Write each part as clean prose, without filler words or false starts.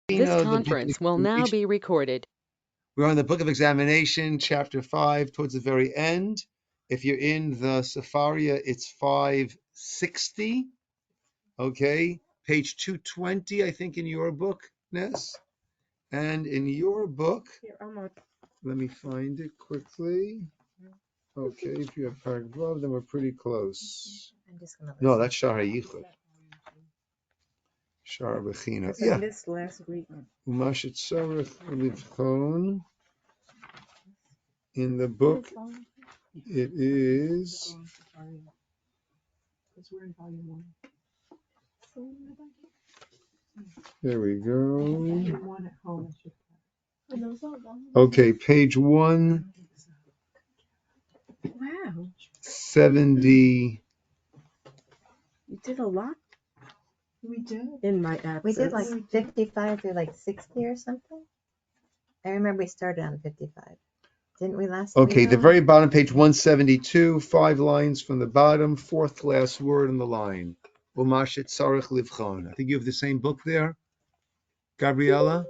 This The book of conference will now examination. be recorded. We're on the book of examination, chapter 5, towards the very end. If you're in the Sefaria, it's 560. Okay, page 220, I think, in your book, Ness. And in your book, let me find it quickly. Okay, if you have paragraph, then we're pretty close. No, that's Shaar Yichud. Shaar Habechina. Yeah. This last week. Umashet Sarach Livchon. In the book, it is. There we go. Okay, page 170. You did a lot. We did. In my absence. We did like 55 to like 60 or something. I remember we started on 55. Didn't we last week? Okay, the very bottom, page 172, 5 lines from the bottom, fourth last word in the line. Umashet Sarach Livchon. I think you have the same book there, Gabriella?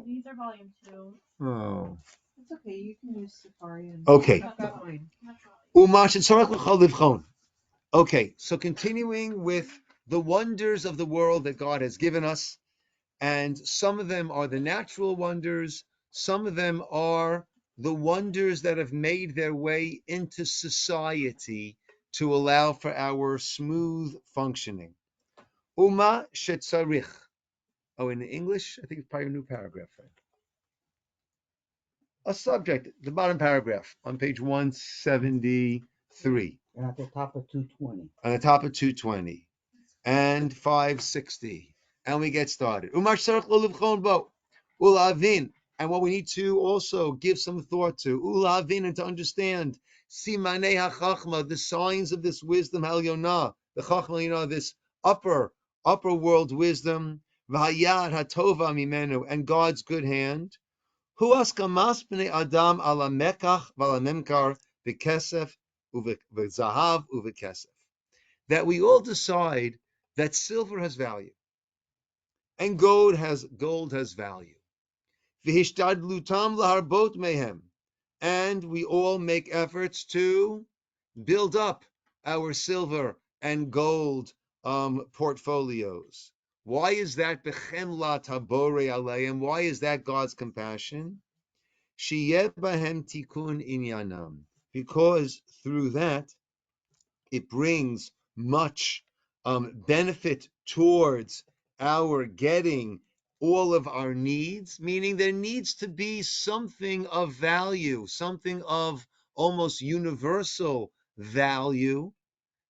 These are volume 2. Oh. It's okay. You can use Safari. Okay. I've got mine. Umashet Sarach Livchon. Okay, so continuing with the wonders of the world that God has given us, and some of them are the natural wonders, some of them are the wonders that have made their way into society to allow for our smooth functioning. Uma shetzarich. Oh, in English, I think it's probably a new paragraph. Right? A subject, the bottom paragraph on page 173. And at the top of 220. On the top of 220 and 560. And we get started. Ulavin. And what we need to also give some thought to, ulavin, and to understand, simanei hachachma, the signs of this wisdom, halyonah, the chachma, this upper world wisdom, v'hayad hatova mimenu, and God's good hand. Hu askamas b'nei adam ala mekach v'ala memkar v'kesef v'zahav uv'kesef. That we all decide that silver has value and gold has value. V'hishtadlutam laharbot mehem, and we all make efforts to build up our silver and gold portfolios. Why is that? B'chemlat habore aleim. Why is that God's compassion? Sheyeh bahem tikun inyanam, because through that it brings much benefit towards our getting all of our needs, meaning there needs to be something of value, something of almost universal value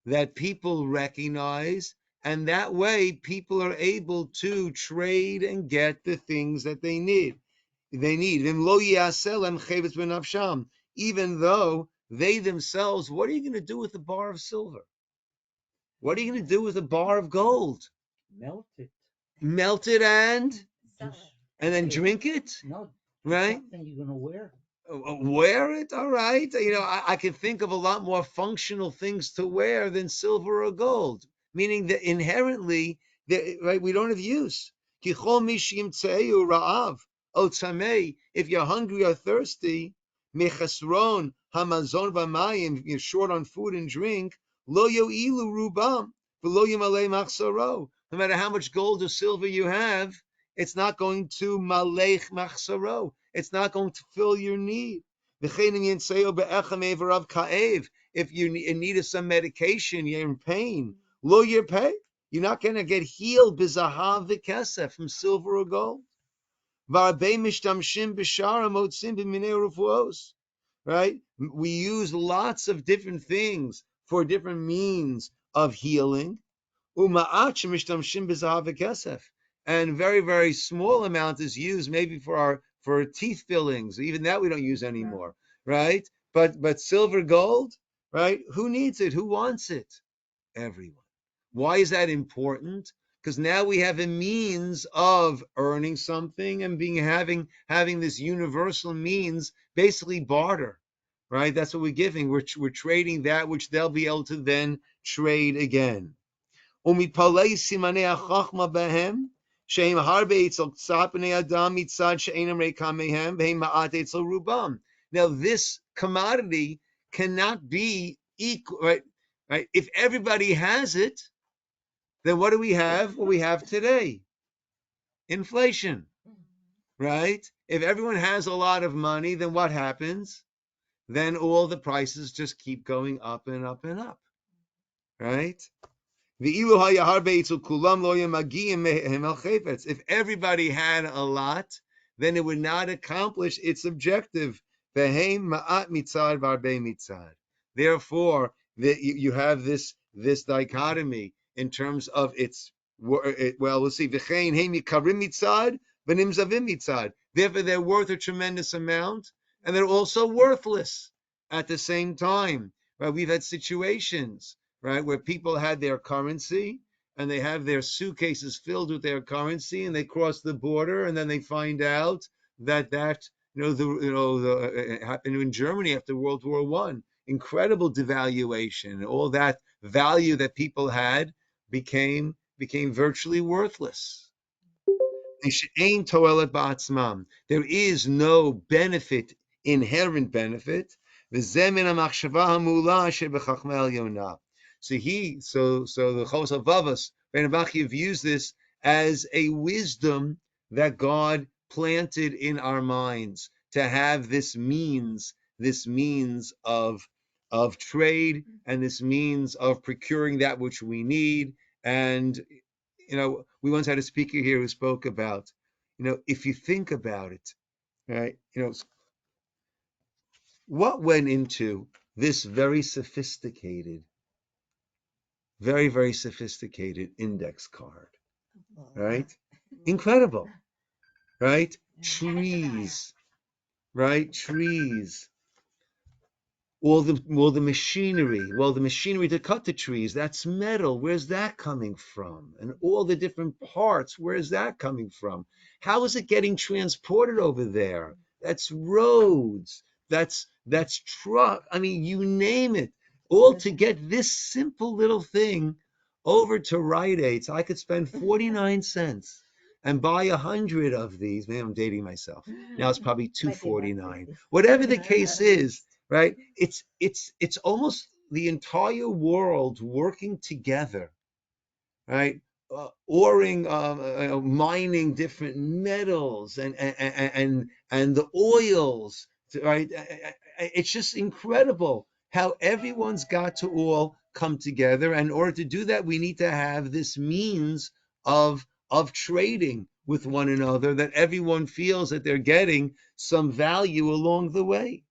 that people recognize, and that way people are able to trade and get the things that they need. Even though they themselves, what are you going to do with a bar of silver? What are you going to do with a bar of gold? Melt it. Melt it and Just then drink it? No. Right? Something you're going to wear. Wear it, all right. I can think of a lot more functional things to wear than silver or gold, meaning that inherently, right, we don't have use. If you're hungry or thirsty, mechasron hamazon v'mayim, you're short on food and drink, lo yo'ilu rubam v'lo yimalei machsaro. No matter how much gold or silver you have, it's not going to malech machsaro. It's not going to fill your need. If you're in need of some medication, you're in pain, lo yirpeh, you're not going to get healed bizahav v'kesef, from silver or gold. Right? We use lots of different things for different means of healing. And very, very small amount is used maybe for teeth fillings. Even that we don't use anymore, right? But silver, gold, right? Who needs it? Who wants it? Everyone. Why is that important? Because now we have a means of earning something and having this universal means, basically barter, right? That's what we're giving. We're trading that which they'll be able to then trade again. Sheim harbe etzel tzat b'nei adam mitzad she'enam reikam mehem v'heim ma'at etzel rubam. Now this commodity cannot be equal, right? Right? If everybody has it, then what do we have? What we have today? Inflation, right? If everyone has a lot of money, then what happens? Then all the prices just keep going up and up and up, right? If everybody had a lot, then it would not accomplish its objective. Therefore, you have this dichotomy in terms of its, well, we'll see. Therefore, they're worth a tremendous amount, and they're also worthless at the same time. Right? We've had situations, right, where people had their currency and they have their suitcases filled with their currency, and they cross the border, and then they find out that it happened in Germany after World War One. Incredible devaluation, all that value that people had became virtually worthless. There is no benefit, inherent benefit. So the Chovot, Rav Bachya views this as a wisdom that God planted in our minds to have this means of trade, and this means of procuring that which we need. And we once had a speaker here who spoke about, if you think about it, right, what went into this very sophisticated, very, very sophisticated index card, right? Incredible, right? Trees, right? Trees. All the machinery to cut the trees, that's metal. Where's that coming from? And all the different parts, where's that coming from? How is it getting transported over there? That's roads. That's truck. I mean, you name it. All to get this simple little thing over to Rite Aid. So I could spend 49 cents and buy 100 of these. Maybe I'm dating myself. Now it's probably $2.49. Whatever the case is, right? It's almost the entire world working together, right? Oring, mining different metals and the oils, right? It's just incredible how everyone's got to all come together. And in order to do that, we need to have this means of trading with one another, that everyone feels that they're getting some value along the way.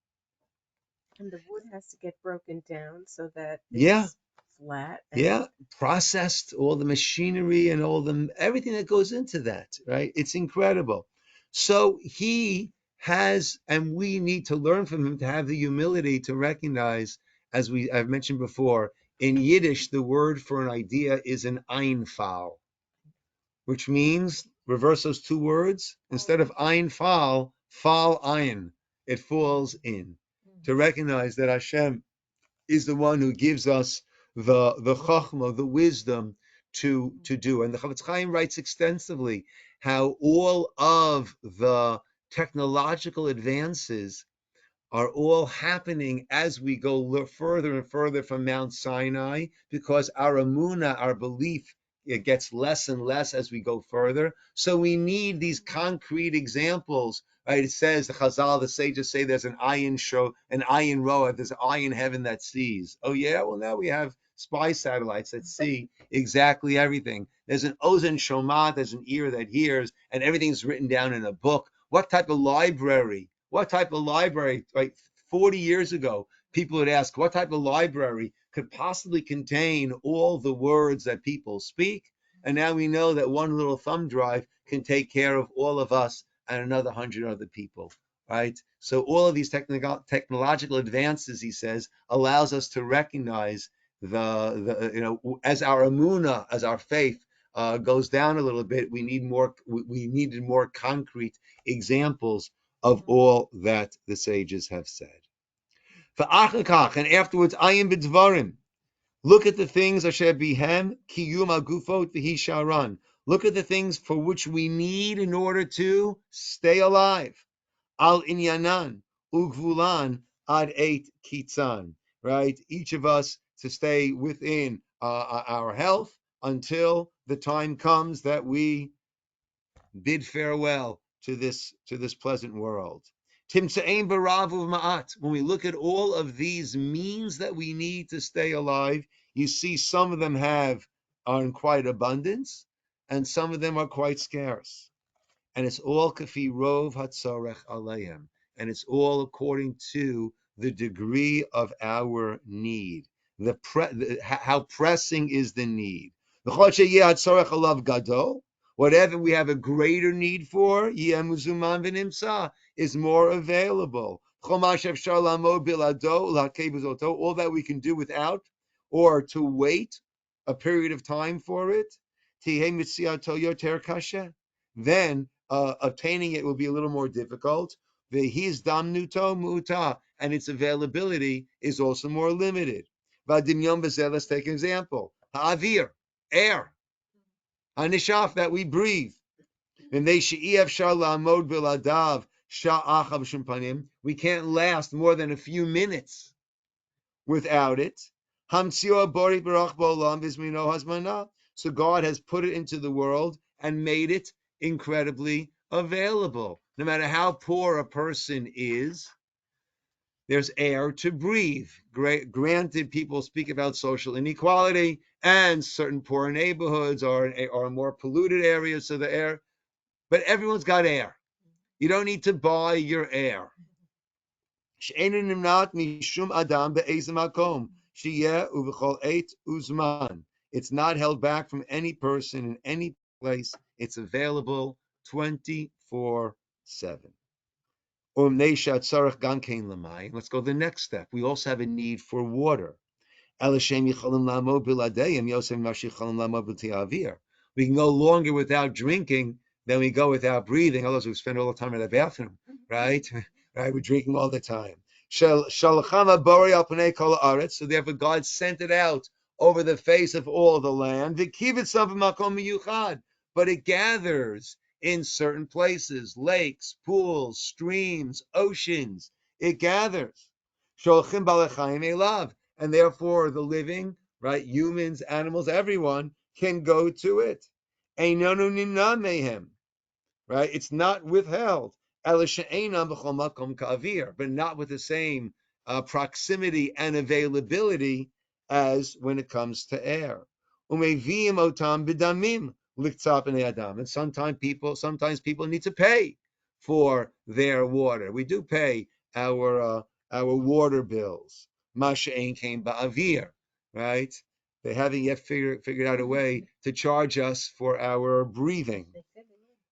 And the wood has to get broken down so that Yeah. it's flat. Yeah, processed, all the machinery and everything that goes into that, right? It's incredible. So he has, and we need to learn from him to have the humility to recognize, as I've mentioned before, in Yiddish, the word for an idea is an Einfall, which means, reverse those two words, instead of Einfall, fall ein, it falls in. To recognize that Hashem is the one who gives us the chachma, the wisdom to do. And the Chofetz Chaim writes extensively how all of the technological advances are all happening as we go further and further from Mount Sinai, because our emunah, our belief, it gets less and less as we go further. So we need these concrete examples. Right? It says, the Chazal, the sages say there's an ayin roa, there's an eye in heaven that sees. Oh yeah, well now we have spy satellites that see exactly everything. There's an ozen shomat, there's an ear that hears, and everything's written down in a book. What type of library? Right? 40 years ago, people would ask, what type of library could possibly contain all the words that people speak? And now we know that one little thumb drive can take care of all of us and another 100 other people, right? So all of these technological advances, he says, allows us to recognize as our emunah, as our faith goes down a little bit, we needed more concrete examples of all that the sages have said. And afterwards, ayin b'dvarim. Look at the things asher bihem kiyum agufot v'hi sharan. Look at the things for which we need in order to stay alive. Al inyanan ugvulan ad eight kitzan. Right? Each of us to stay within our health until the time comes that we bid farewell to this pleasant world. Timtzein barav ma'at. When we look at all of these means that we need to stay alive, you see some of them are in quite abundance, and some of them are quite scarce. And it's all kafi rov hatzorech aleim, and it's all according to the degree of our need. How pressing is the need? Whatever we have a greater need for, is more available. All that we can do without, or to wait a period of time for it, then obtaining it will be a little more difficult. And its availability is also more limited. Let's take an example. Ha'avir, air, hanishaf, that we breathe. We can't last more than a few minutes without it. So God has put it into the world and made it incredibly available. No matter how poor a person is, there's air to breathe. Granted, people speak about social inequality, and certain poor neighborhoods are more polluted areas, so the air, but everyone's got air. You don't need to buy your air. It's not held back from any person in any place. It's available 24/7. Let's go to the next step. We also have a need for water. We can go longer without drinking than we go without breathing. Otherwise, we spend all the time in the bathroom, right? Right? We're drinking all the time. So therefore, God sent it out over the face of all the land. But it gathers in certain places, lakes, pools, streams, oceans. It gathers. And therefore the living, right, humans, animals, everyone can go to it. Right? It's not withheld. But not with the same proximity and availability as when it comes to air. And sometimes people need to pay for their water. We do pay our water bills. Masha'ain came ba'avir, right? They haven't yet figured out a way to charge us for our breathing.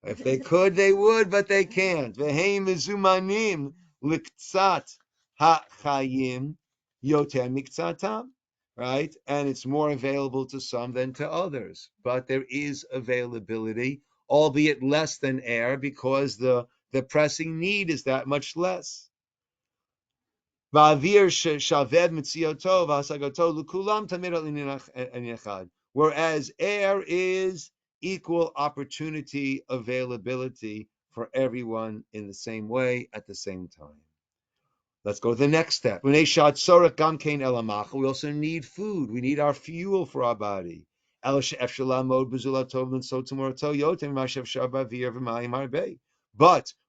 If they could, they would, but they can't. V'heim mezumanim liktzat ha'chayim yoter mikzatam, right? And it's more available to some than to others. But there is availability, albeit less than air, because the pressing need is that much less. Whereas air is equal opportunity availability for everyone in the same way at the same time. Let's go to the next step. We also need food. We need our fuel for our body. But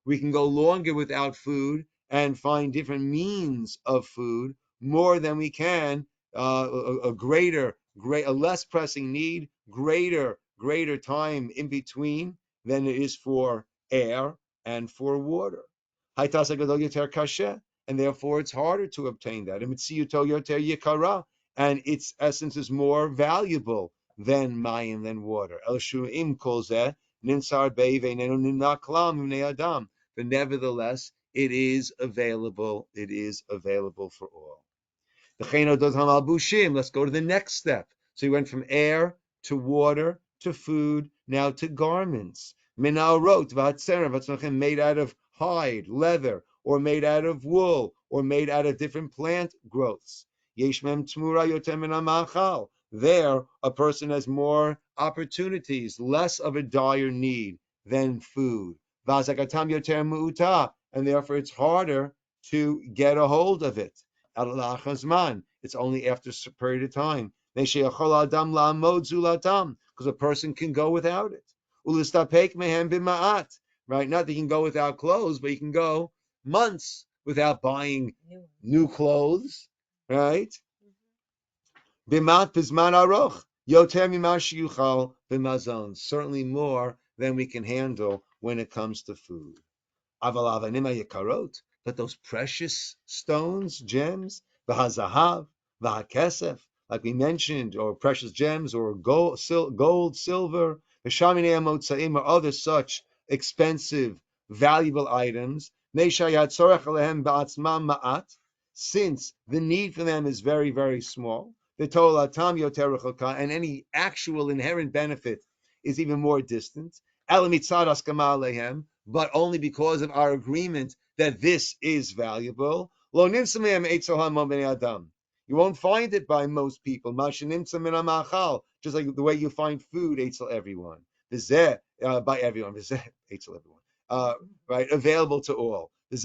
we can go longer without food and find different means of food more than we can a less pressing need, greater time in between than it is for air and for water. And therefore it's harder to obtain that. And its essence is more valuable than mayim, than water. But nevertheless, it is available. It is available for all. Let's go to the next step. So we went from air to water to food, now to garments. Made out of hide, leather, or made out of wool, or made out of different plant growths. There, a person has more opportunities, less of a dire need than food. Vazakatam yoter mu'uta, and therefore it's harder to get a hold of it. It's only after a period of time. Because a person can go without it. Right? Not that you can go without clothes, but you can go months without buying new clothes. Right? Bimat bizman aroch. Yoter mimar sheyuchal b'mazon. Certainly more than we can handle when it comes to food. Aval avanim yakarot. But those precious stones, gems, v'hazahav, v'hakesef, like we mentioned, or precious gems, or gold, silver, v'shaminei amotzaim, or other such expensive, valuable items, neishayat tzorech alehem ba'atzmam ma'at, since the need for them is very, very small, v'tolatam yoter rechoka, and any actual inherent benefit is even more distant, elamitzad askama alehem, but only because of our agreement that this is valuable. You won't find it by most people. Just like the way you find food, everyone. By everyone. Right, available to all. And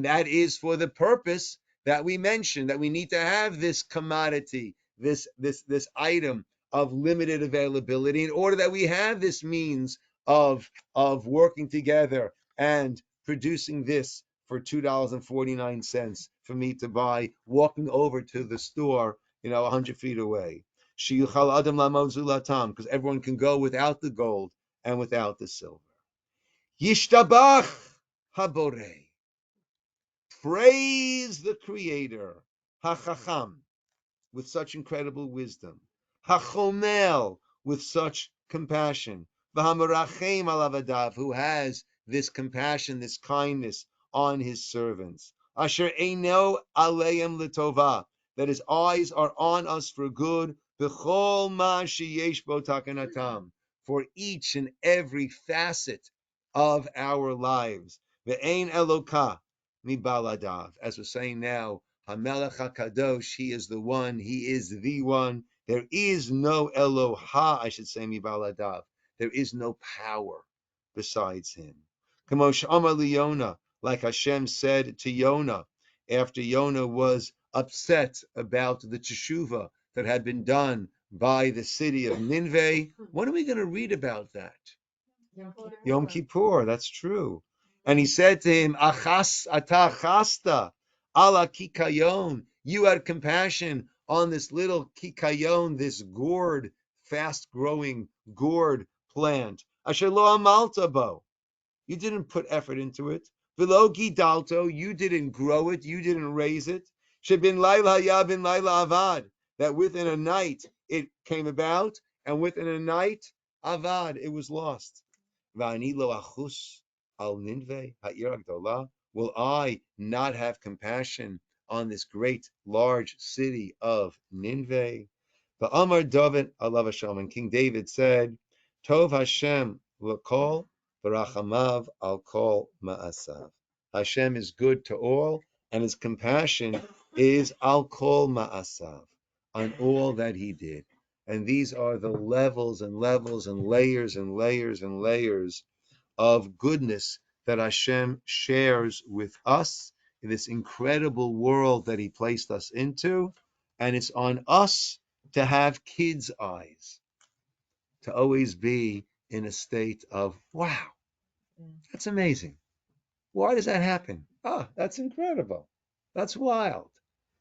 that is for the purpose that we mentioned, that we need to have this commodity, this item of limited availability, in order that we have this means of working together and producing this for $2.49 for me to buy, walking over to the store, 100 feet away. Because everyone can go without the gold and without the silver. Yishtabach Haborei. Praise the Creator. Hachacham, with such incredible wisdom. Hachomel, with such compassion. V'hamerachem alavadav, who has this compassion, this kindness on his servants. Asher eino aleim l'tova, that his eyes are on us for good. B'chol ma sheyesh bo takanatam, for each and every facet of our lives. Ve'ein eloka mibaladav, as we're saying now, HaMelech HaKadosh, he is the one, he is the one. There is no Eloha, I should say, mibaladav. There is no power besides him. Kamosh Amar Yonah, like Hashem said to Yonah, after Yonah was upset about the teshuva that had been done by the city of Nineveh. When are we going to read about that? Yom Kippur, that's true. And he said to him, Achas ata chasta ala kikayon. You had compassion on this little kikayon, this gourd, fast-growing gourd plant. Asher lo amalta bo. You didn't put effort into it. V'lo gidalto. You didn't grow it. You didn't raise it. Shebin laila haya bin laila avad. That within a night it came about, and within a night, avad, it was lost. V'ani lo achus al Ninveh ha'ir agdolah. Will I not have compassion on this great, large city of Nineveh? V'amar David alav Hashem, and King David said, Tov Hashem l'kol v'rachamav al kol ma'asav. Hashem is good to all, and his compassion is al kol ma'asav, on all that he did. And these are the levels and levels and layers and layers and layers of goodness that Hashem shares with us in this incredible world that he placed us into. And it's on us to have kids' eyes, to always be in a state of, wow, that's amazing. Why does that happen? That's incredible. That's wild,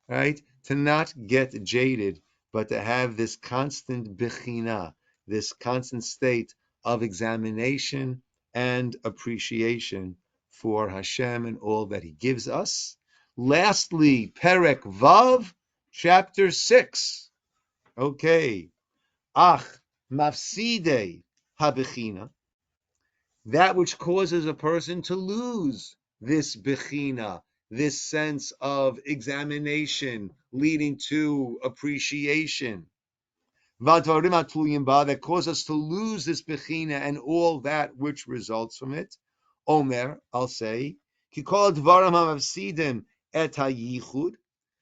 right? To not get jaded, but to have this constant bechina, this constant state of examination and appreciation for Hashem and all that he gives us. Lastly, Perek Vav, chapter 6. Okay. Ach, mafside habechina, that which causes a person to lose this bechina, this sense of examination leading to appreciation. That cause us to lose this bechina and all that which results from it. Omer, I'll say, Kikol dvaram hamavsidim et hayichud.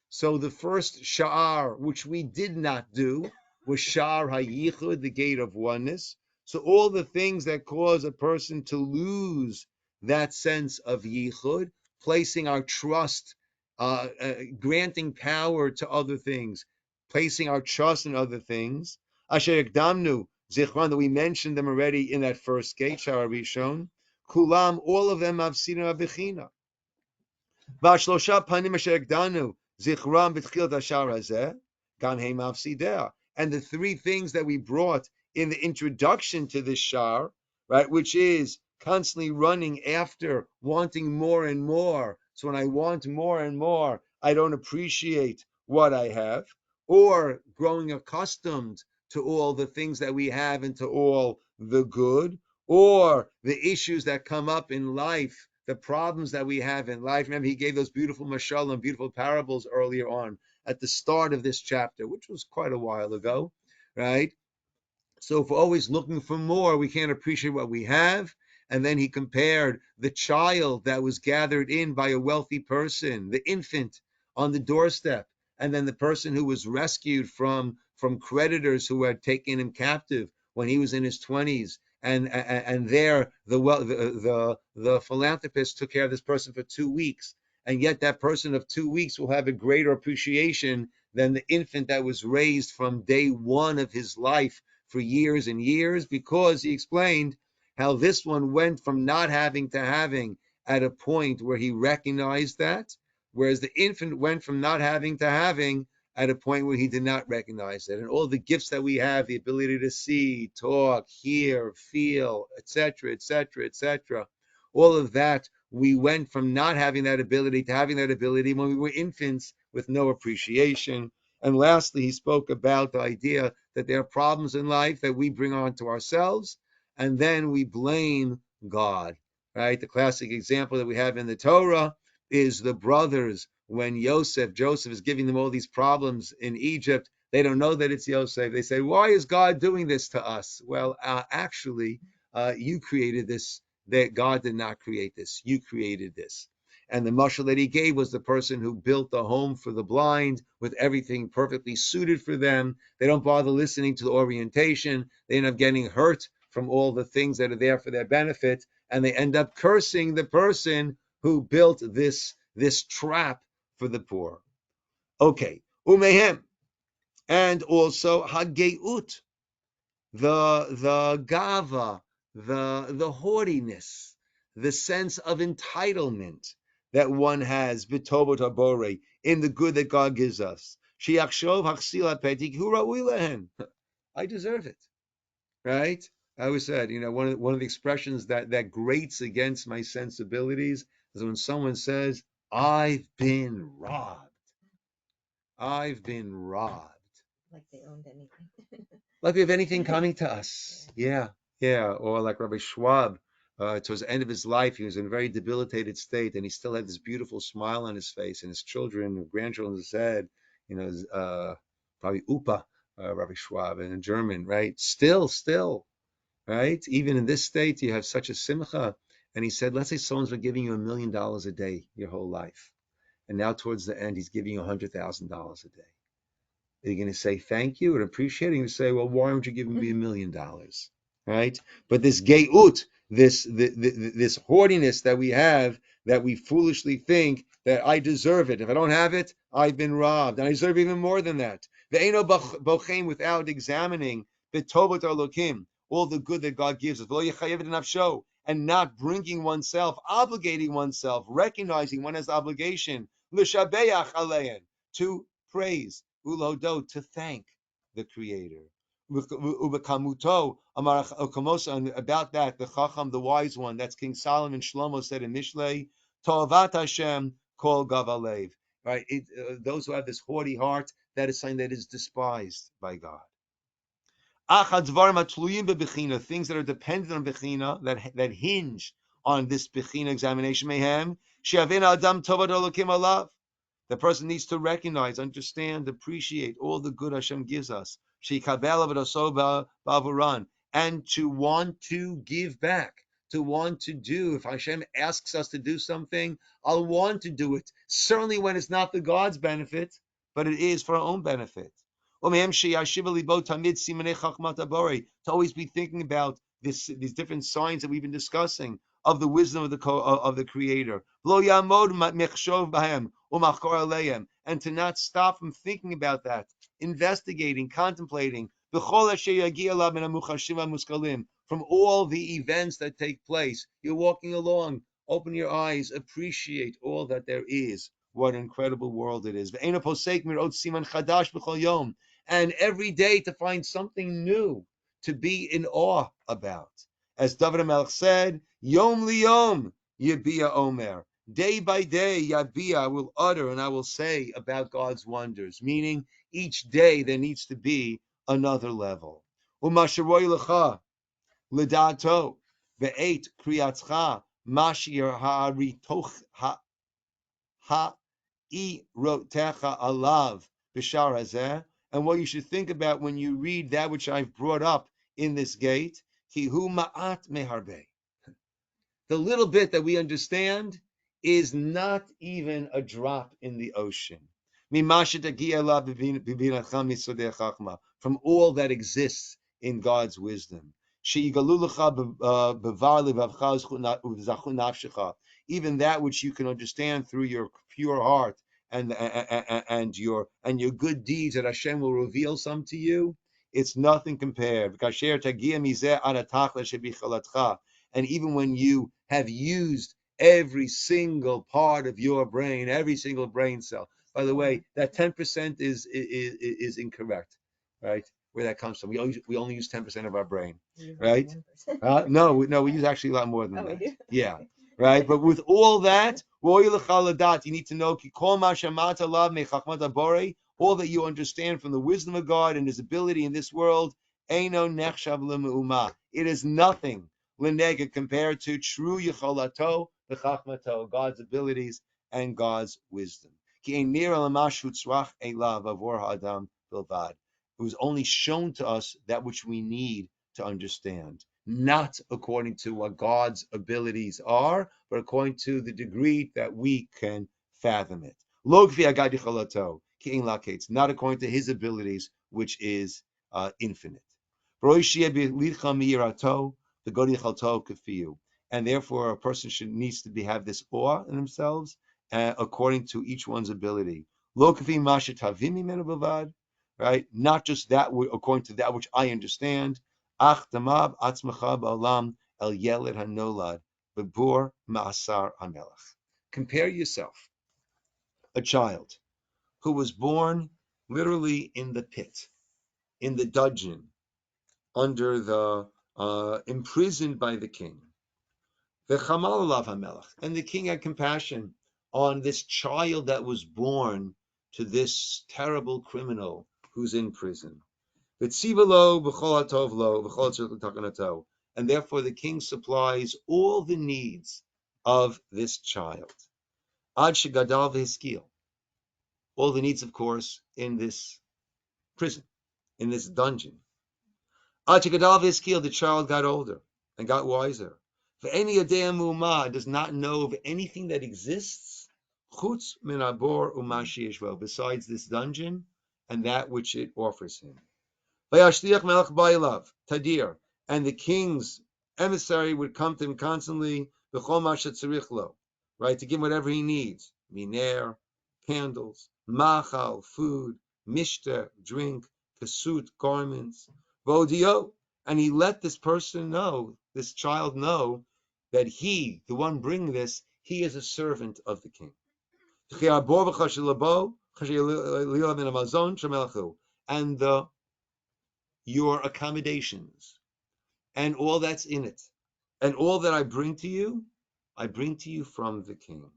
So the first Shaar, which we did not do, was Shaar HaYichud, the gate of oneness. So all the things that cause a person to lose that sense of Yichud, placing our trust, granting power to other things, placing our trust in other things. Asher Ekdamnu, Zichron, that we mentioned them already in that first gate, Shaar Rishon. Kulam, all of them, Ciner, Habechina. והשלושה פנים אשר הגדרנו, זכרם בתחילת השער הזה, גם הם מפסידיה. And the three things that we brought in the introduction to this Shaar, right, which is constantly running after wanting more and more. So when I want more and more, I don't appreciate what I have, or growing accustomed to all the things that we have and to all the good, or the issues that come up in life, the problems that we have in life. Remember, he gave those beautiful mashal and beautiful parables earlier on at the start of this chapter, which was quite a while ago, right? So if we're always looking for more, we can't appreciate what we have. And then he compared the child that was gathered in by a wealthy person, the infant on the doorstep, and then the person who was rescued from creditors who had taken him captive when he was in his 20s. And there the philanthropist took care of this person for 2 weeks. And yet that person of 2 weeks will have a greater appreciation than the infant that was raised from day one of his life for years and years, because he explained how this one went from not having to having at a point where he recognized that, whereas the infant went from not having to having at a point where he did not recognize it. And all the gifts that we have, the ability to see, talk, hear, feel, etc., etc., etc., all of that, we went from not having that ability to having that ability when we were infants with no appreciation. And lastly, he spoke about the idea that there are problems in life that we bring onto ourselves, and then we blame God, right? The classic example that we have in the Torah is the brothers. When Joseph is giving them all these problems in Egypt, they don't know that it's Yosef. They say, why is God doing this to us? Well, actually, you created this. That God did not create this. You created this. And the mashal that he gave was the person who built a home for the blind with everything perfectly suited for them. They don't bother listening to the orientation. They end up getting hurt from all the things that are there for their benefit. And they end up cursing the person who built this trap for the poor. Okay. Umehem. And also hageut, the gava, the haughtiness, the sense of entitlement that one has bitobot habore, in the good that God gives us. Shiachshov hachsil hapetik hu ra'ui lehen. I deserve it, right? I always said, one of the expressions that grates against my sensibilities is when someone says, "I've been robbed. I've been robbed." Like they owned anything. Like we have anything coming to us. Yeah. Or like Rabbi Schwab, towards the end of his life, he was in a very debilitated state, and he still had this beautiful smile on his face, and his children, grandchildren said, probably Upa, Rabbi Schwab, in German, right? Still, right? Even in this state, you have such a simcha. And he said, let's say someone's been giving you $1 million a day your whole life, and now towards the end, he's giving you $100,000 a day. Are you going to say thank you and appreciate it? You're going to say, well, why don't you give me $1 million? Right? But this geut, this haughtiness that we have, that we foolishly think that I deserve it. If I don't have it, I've been robbed. And I deserve even more than that. Ve'eno bochem, without examining the tovat alokim, all the good that God gives us. V'lo yechayev et nafsho, and not bringing oneself, obligating oneself, recognizing one has obligation, l'shabeach alein, to praise, ulodo, to thank the Creator. Ubekamuto, and about that, the Chacham, the wise one, that's King Solomon Shlomo said in Mishlei, To'avat Hashem kol gavalev. Right? Those who have this haughty heart, that is something that is despised by God. Things that are dependent on Bechina, that hinge on this Bechina examination, mayhem, Adam Tovat Elokim Alav. The person needs to recognize, understand, appreciate all the good Hashem gives us. And to want to give back, to want to do. If Hashem asks us to do something, I'll want to do it. Certainly when it's not for God's benefit, but it is for our own benefit. To always be thinking about these different signs that we've been discussing of the wisdom of the Creator. And to not stop from thinking about that, investigating, contemplating from all the events that take place. You're walking along, open your eyes, appreciate all that there is. What an incredible world it is. And every day to find something new to be in awe about. As David HaMelech said, Yom liyom yabia omer. Day by day, yabia, I will utter and I will say about God's wonders. Meaning, each day there needs to be another level. Umasharoy lecha ledato ve'et kriyatzcha mashir ha'aritoch ha'irotecha alav b'shar hazeh. And what you should think about when you read that which I've brought up in this gate, ki hu ma'at meharbe. The little bit that we understand is not even a drop in the ocean. From all that exists in God's wisdom. Even that which you can understand through your pure heart and your good deeds that Hashem will reveal some to you, it's nothing compared. And even when you have used every single part of your brain, every single brain cell. By the way, that 10% is incorrect, right? Where that comes from. We only use 10% of our brain, right? No, we use actually a lot more than that. Yeah, right. But with all that, you need to know all that you understand from the wisdom of God and His ability in this world. It is nothing compared to true Yecholato, B'chachmato, God's abilities and God's wisdom. It was only shown to us that which we need to understand, not according to what God's abilities are, but according to the degree that we can fathom it. Not according to His abilities, which is infinite. And therefore, a person needs to have this awe in themselves according to each one's ability. Right? Not just that according to that which I understand. Compare yourself, a child who was born literally in the pit, in the dungeon, under the imprisoned by the king. And the king had compassion on this child that was born to this terrible criminal who's in prison. And therefore the king supplies all the needs of this child. All the needs, of course, in this prison, in this dungeon. The child got older and got wiser. Does not know of anything that exists besides this dungeon and that which it offers him. Tadir, and the king's emissary would come to him constantly, right, to give him whatever he needs. Miner, candles, machal, food, mishter, drink, kasut, garments, vodio. And he let this person know, this child know, that he, the one bringing this, he is a servant of the king. And your accommodations and all that's in it, and all that I bring to you from the king.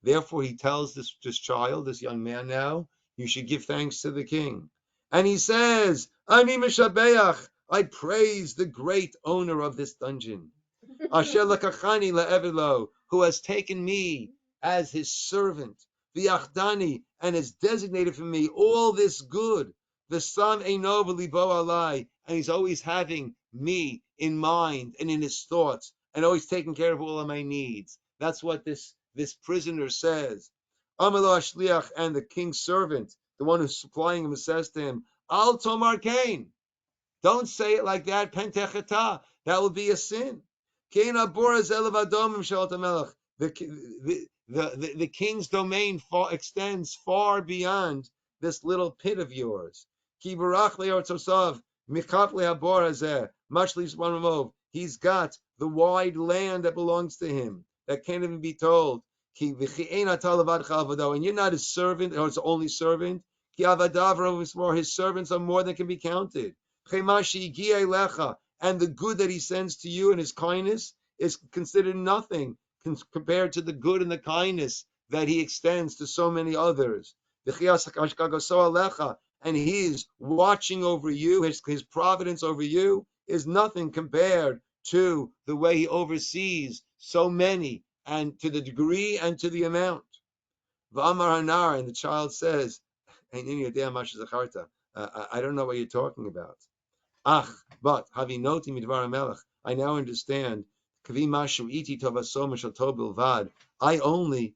Therefore, he tells this child, this young man now, you should give thanks to the king. And he says, Ani mishabeach, I praise the great owner of this dungeon, Asher lakachani la'evelo, who has taken me as his servant, v'yachdani, and has designated for me all this good, v'sam eino v'libo alai, and he's always having me in mind and in his thoughts, and always taking care of all of my needs. That's what this prisoner says. Amelo Ashliach, and the king's servant, the one who's supplying him, says to him, Al Tomar Kain. Don't say it like that. Pentecheta. That will be a sin. The, the king's domain extends far beyond this little pit of yours. He's got the wide land that belongs to him that can't even be told. And you're not his servant or his only servant. His servants are more than can be counted. And the good that he sends to you and his kindness is considered nothing compared to the good and the kindness that he extends to so many others. And he's watching over you, his providence over you is nothing compared to the way he oversees so many, and to the degree and to the amount. And the child says, I don't know what you're talking about. But havinoti midvar melech. I now understand. I only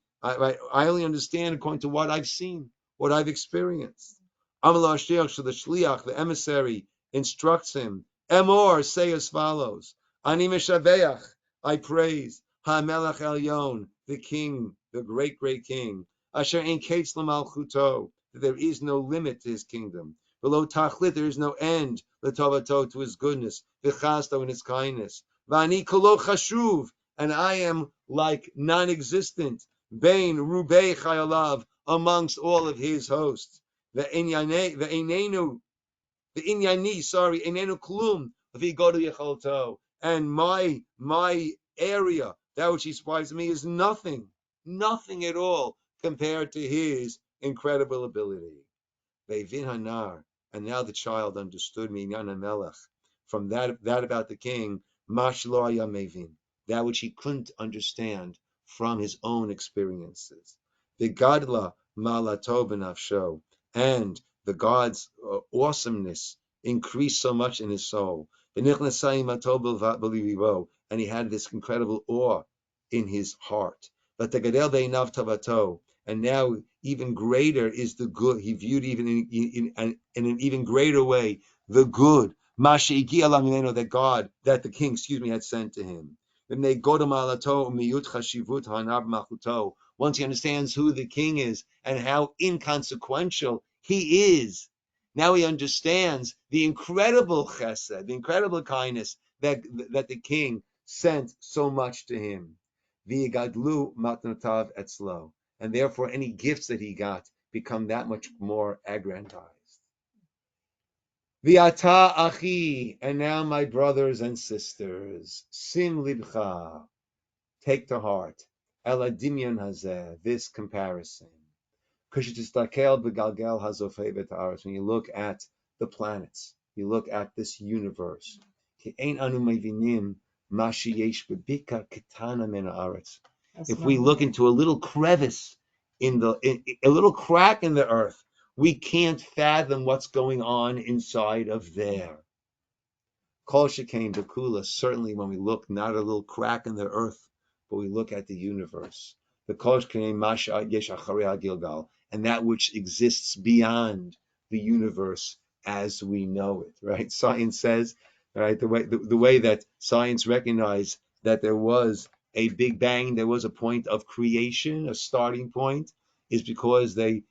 understand according to what I've seen, what I've experienced. So the shliach, the emissary, instructs him. Emor, say as follows: Ani meshabeach, I praise HaMelech Elyon, the King, the great, great King. Asher ein kates l'malchuto, that there is no limit to his kingdom. Below tachlit, there is no end. L'tovato, to his goodness. V'chasto, in his kindness. V'ani kolo chashuv, and I am like non-existent. Bein rubei chayalav, amongst all of his hosts. Ve'ineni, enenu klum, v'godu yecholto, and my area, that which he supplies me, is nothing at all compared to his incredible ability. Ve'vin hanar, and now the child understood me, Yana Melech, from that about the king, mash lo haya mevin, that which he couldn't understand from his own experiences. V'gadla malato b'nafsho, and the God's awesomeness increased so much in his soul. And he had this incredible awe in his heart. And now even greater is the good. He viewed even in an even greater way the good that God, that the king, had sent to him. Once he understands who the king is and how inconsequential he is, now he understands the incredible chesed, the incredible kindness that the king sent so much to him. V'yigadlu matnotav etzlo, and therefore any gifts that he got become that much more aggrandized. V'ata achi, and now my brothers and sisters, sim libcha, take to heart, ela dimyon hazeh, this comparison. When you look at the planets, you look at this universe. If we look into a little crevice a little crack in the earth, we can't fathom what's going on inside of there. Kol shekain b'kula, certainly when we look not at a little crack in the earth, but we look at the universe. The kol shekain masha yesh acharei Gilgal, and that which exists beyond the universe as we know it. Right? Science says, right, the way that science recognized that there was a Big Bang, there was a point of creation, a starting point, is because they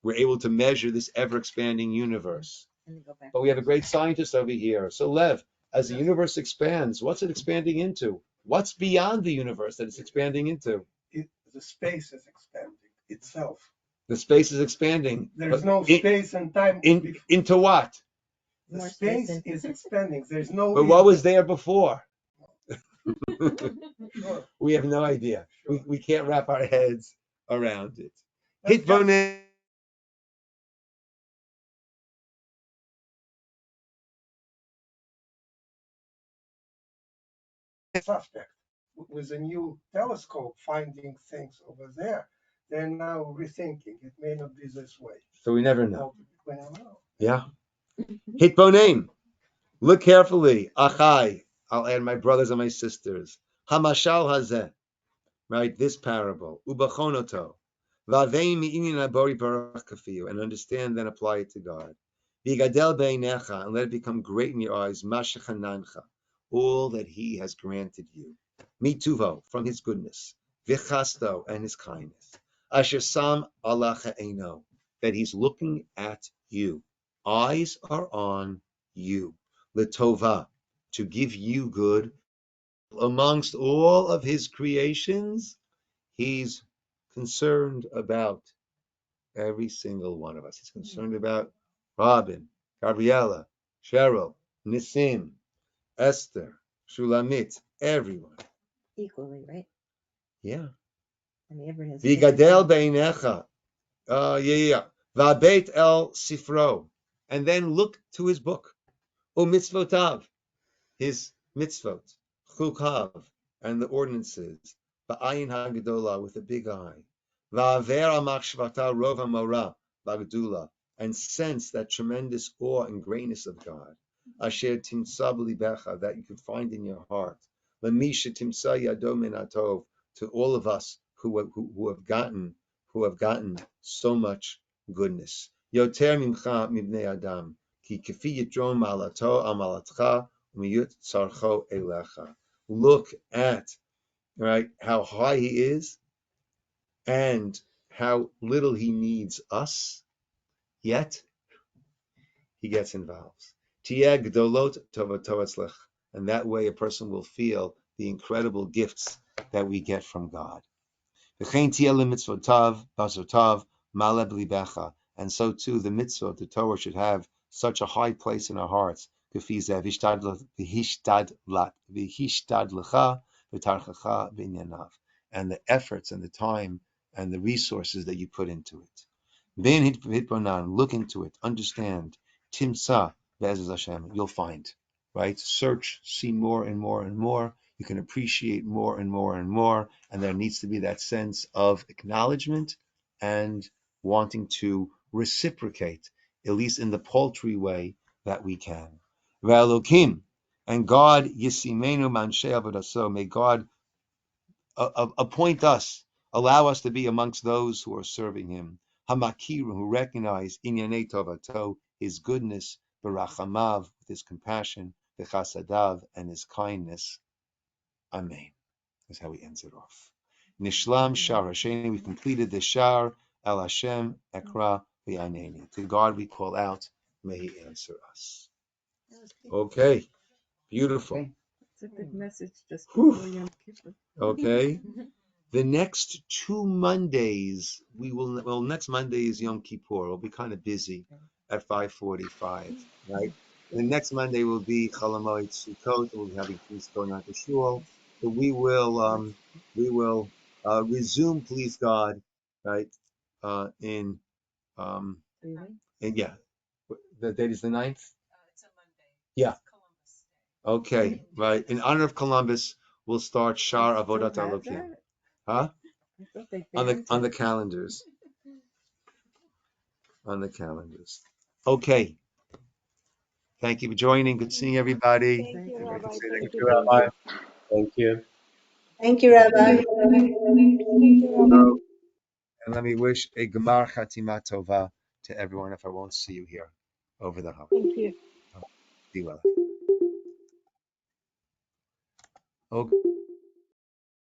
were able to measure this ever-expanding universe. But we have a great scientist over here. So Lev, as the universe expands, what's it expanding into? What's beyond the universe that it's expanding into? The space is expanding itself. The space is expanding. There's no space and time. Into what? The space is expanding. There's no. But what was there before? Sure. We have no idea. Sure. We can't wrap our heads around it. That's Hitbone. Suspect with a new telescope finding things over there. They're now rethinking it may not be this way. So we never know. We never know. Yeah. Hitbonim. Look carefully. Achai. I'll add my brothers and my sisters. Hamashal hazeh. Right, this parable. Ubachonoto. V'avein mi'inyan habori barach kafiyu, and understand, then apply it to God. V'yigadel beinecha, and let it become great in your eyes, mashachanancha, all that He has granted you. Mituvo, from His goodness. V'chasto, and His kindness. Asher sam alacha eino, that He's looking at you. Eyes are on you. L'tova, to give you good. Amongst all of His creations, He's concerned about every single one of us. He's concerned about Robin, Gabriella, Cheryl, Nissim, Esther, Shulamit, everyone. Equally, right? Yeah. I mean, everyone has. Vigadel beinecha. Va'beit el sifro. And then look to his book. U'mitzvotav, his mitzvot. Chukav, and the ordinances. Ba'ayin ha'gedola, with a big eye. Va'aver ha'machshvata rov ha'mora v'agdula, and sense that tremendous awe and greatness of God. Asher timsa b'libecha, that you can find in your heart. L'misha timsa yado min hatov, to all of us who have gotten so much goodness. Yoter mimcha mibnei adam, ki kefi yitrom malato amalatcha umiyut tzarcho elecha. Look at, right, how high He is and how little He needs us, yet He gets involved. Tieh gdolot tovato etzlech, and that way a person will feel the incredible gifts that we get from God. And so too, the mitzvah, the Torah, should have such a high place in our hearts. And the efforts and the time and the resources that you put into it. Look into it, understand. Timsa, Hashem, you'll find. Right? Search, see more and more and more. You can appreciate more and more and more. And there needs to be that sense of acknowledgement and wanting to reciprocate, at least in the paltry way that we can. Ve'elokim, and God, Yisimenu Manshei Avodaso, may God appoint us, allow us to be amongst those who are serving Him. Hamakiru, who recognize Inyanei Tovato, His goodness, Berachamav, with His compassion, V'chasadav, and His kindness. Amen. That's how He ends it off. Nishlam Shaar Hasheni, we completed the Shaar. El Hashem Ekra V'yaneni. To God we call out, may He answer us. Okay, beautiful. Okay. It's a good message just Whew. before Yom Kippur. Okay. The next 2 Mondays, next Monday is Yom Kippur. We'll be kind of busy at 5:45, right? The next Monday will be Cholamoid Sukkot. We'll be having things going on to shul. So we will resume, please God, right? In yeah, the date is the 9th. It's a Monday. Yeah. Okay, right. In honor of Columbus, we'll start Shaar Avodat Elokim. Huh? I thought they On the calendars. On the calendars. Okay. Thank you for joining. Good seeing everybody. Thank you, Everybody can Rabbi. say Thank thank you, you, Rabbi. Thank you. Thank you, Rabbi. And let me wish a Gemar Chatima Tova to everyone if I won't see you here over the holiday. Thank you. Be well. Okay.